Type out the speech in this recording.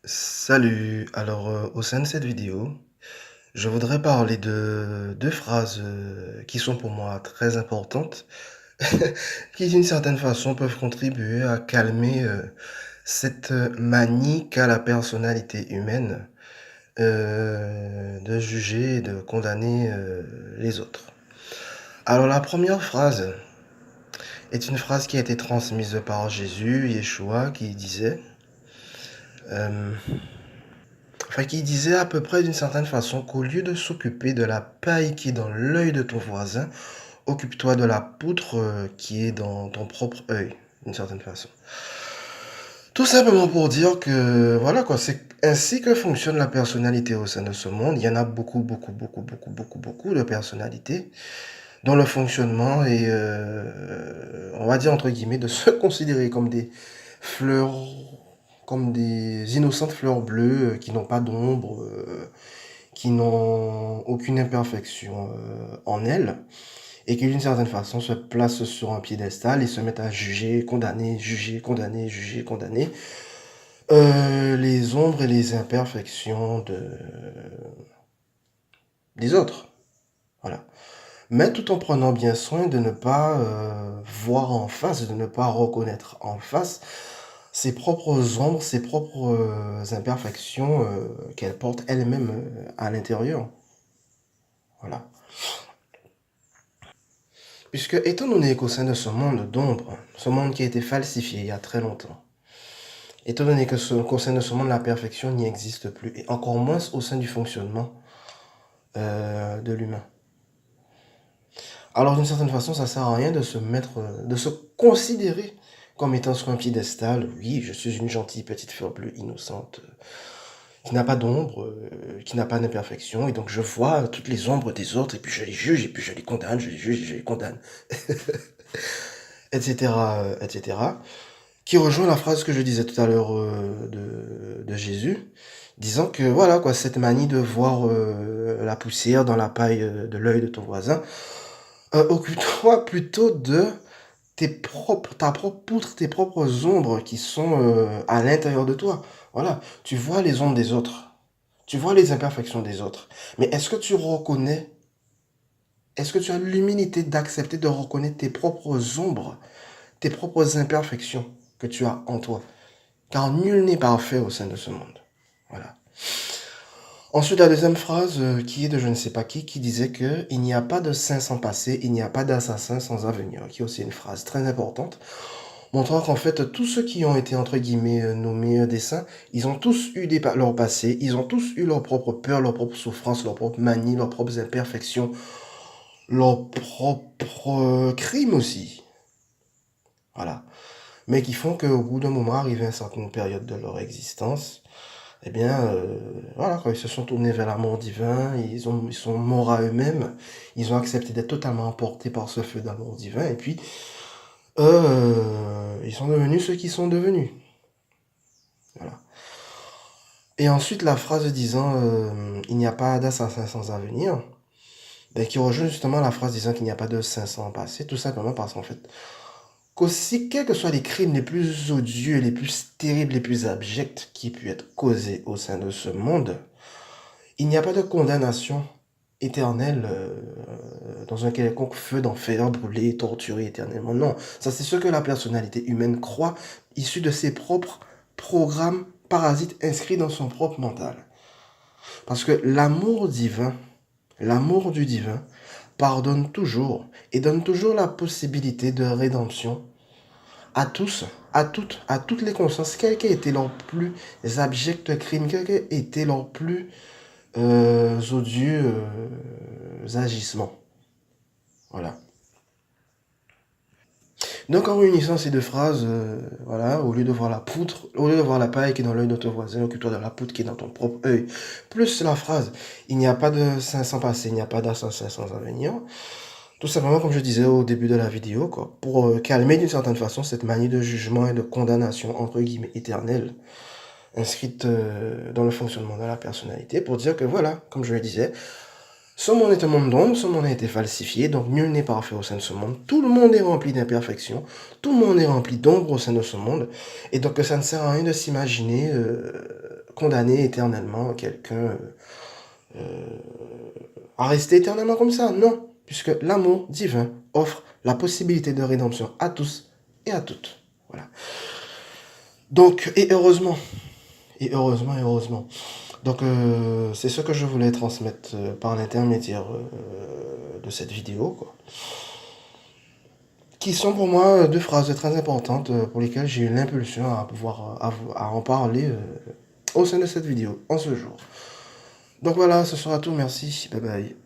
Salut, au sein de cette vidéo, je voudrais parler de deux phrases qui sont pour moi très importantes, qui d'une certaine façon peuvent contribuer à calmer cette manie qu'a la personnalité humaine de juger et de condamner les autres. Alors la première phrase est une phrase qui a été transmise par Jésus, Yeshua, qui disait, euh, qui disait à peu près d'une certaine façon qu'au lieu de s'occuper de la paille qui est dans l'œil de ton voisin, occupe-toi de la poutre qui est dans ton propre œil, d'une certaine façon. Tout simplement pour dire que, voilà quoi, c'est ainsi que fonctionne la personnalité au sein de ce monde. Il y en a beaucoup, beaucoup, beaucoup, beaucoup, beaucoup, beaucoup de personnalités dont le fonctionnement est, on va dire entre guillemets, de se considérer comme des fleurs, comme des innocentes fleurs bleues qui n'ont pas d'ombre, qui n'ont aucune imperfection en elles, et qui d'une certaine façon se placent sur un piédestal et se mettent à juger, condamner, juger, condamner les ombres et les imperfections des autres. Voilà. Mais tout en prenant bien soin de ne pas voir en face, de ne pas reconnaître en face ses propres ombres, ses propres imperfections qu'elle porte elle-même à l'intérieur. Voilà. Puisque, étant donné qu'au sein de ce monde d'ombre, ce monde qui a été falsifié il y a très longtemps, étant donné que qu'au sein de ce monde, la perfection n'y existe plus, et encore moins au sein du fonctionnement de l'humain. Alors, d'une certaine façon, ça sert à rien de se mettre, de se considérer comme étant sur un piédestal. Oui, je suis une gentille petite fleur bleue innocente, qui n'a pas d'ombre, qui n'a pas d'imperfection, et donc je vois toutes les ombres des autres, et puis je les juge, et puis je les condamne, je les juge, et je les condamne, etc., etc. Qui rejoint la phrase que je disais tout à l'heure de Jésus, disant que voilà quoi, cette manie de voir la poussière dans la paille de l'œil de ton voisin, occupe-toi plutôt de ta propre poutre, tes propres ombres qui sont à l'intérieur de toi. Voilà, tu vois les ombres des autres, tu vois les imperfections des autres, mais est-ce que tu reconnais, est-ce que tu as l'humilité d'accepter de reconnaître tes propres ombres, tes propres imperfections que tu as en toi? Car nul n'est parfait au sein de ce monde. Voilà. Ensuite, la deuxième phrase, qui est de je ne sais pas qui disait que il n'y a pas de saint sans passé, il n'y a pas d'assassin sans avenir, qui est aussi une phrase très importante, montrant qu'en fait, tous ceux qui ont été, entre guillemets, nommés des saints, ils ont tous eu leur passé, ils ont tous eu leurs propres peurs, leurs propres souffrances, leurs propres manies, leurs propres imperfections, leurs propres crimes aussi. Voilà. Mais qui font qu'au bout d'un moment, arrivé à une certaine période de leur existence, eh bien, voilà, quand ils se sont tournés vers l'amour divin, ils sont morts à eux-mêmes, ils ont accepté d'être totalement emportés par ce feu d'amour divin, et puis, ils sont devenus ceux qu'ils sont devenus. Voilà. Et ensuite, la phrase disant il n'y a pas d'assassin sans avenir, ben, qui rejoint justement la phrase disant qu'il n'y a pas de saint sans passé, tout simplement parce qu'en fait, qu'aussi, quels que soient les crimes les plus odieux, les plus terribles, les plus abjects qui puissent être causés au sein de ce monde, il n'y a pas de condamnation éternelle dans un quelconque feu d'enfer, brûlé, torturé éternellement. Non, ça c'est ce que la personnalité humaine croit, issu de ses propres programmes parasites inscrits dans son propre mental. Parce que l'amour du divin, pardonne toujours et donne toujours la possibilité de rédemption à tous, à toutes les consciences, quel qu'ait été leur plus abject crime, quel qu'ait été leur plus odieux agissements. Voilà. Donc en réunissant ces deux phrases, voilà, au lieu de voir la poutre, au lieu de voir la paille qui est dans l'œil de ton voisin, occupe-toi de la poutre qui est dans ton propre œil. Plus la phrase, il n'y a pas de saint sans passé, il n'y a pas d'assassin sans avenir. Tout simplement, comme je disais au début de la vidéo, quoi, pour calmer d'une certaine façon cette manie de jugement et de condamnation, entre guillemets, éternelle, inscrite dans le fonctionnement de la personnalité, pour dire que voilà, comme je le disais, ce monde est un monde d'ombre, ce monde a été falsifié, donc nul n'est parfait au sein de ce monde. Tout le monde est rempli d'imperfections, tout le monde est rempli d'ombre au sein de ce monde, et donc ça ne sert à rien de s'imaginer condamner éternellement quelqu'un à rester éternellement comme ça. Non, puisque l'amour divin offre la possibilité de rédemption à tous et à toutes. Voilà. Donc, et heureusement. Donc, c'est ce que je voulais transmettre par l'intermédiaire de cette vidéo, quoi. Qui sont pour moi deux phrases très importantes pour lesquelles j'ai eu l'impulsion à pouvoir à en parler au sein de cette vidéo, en ce jour. Donc voilà, ce sera tout, merci, bye bye.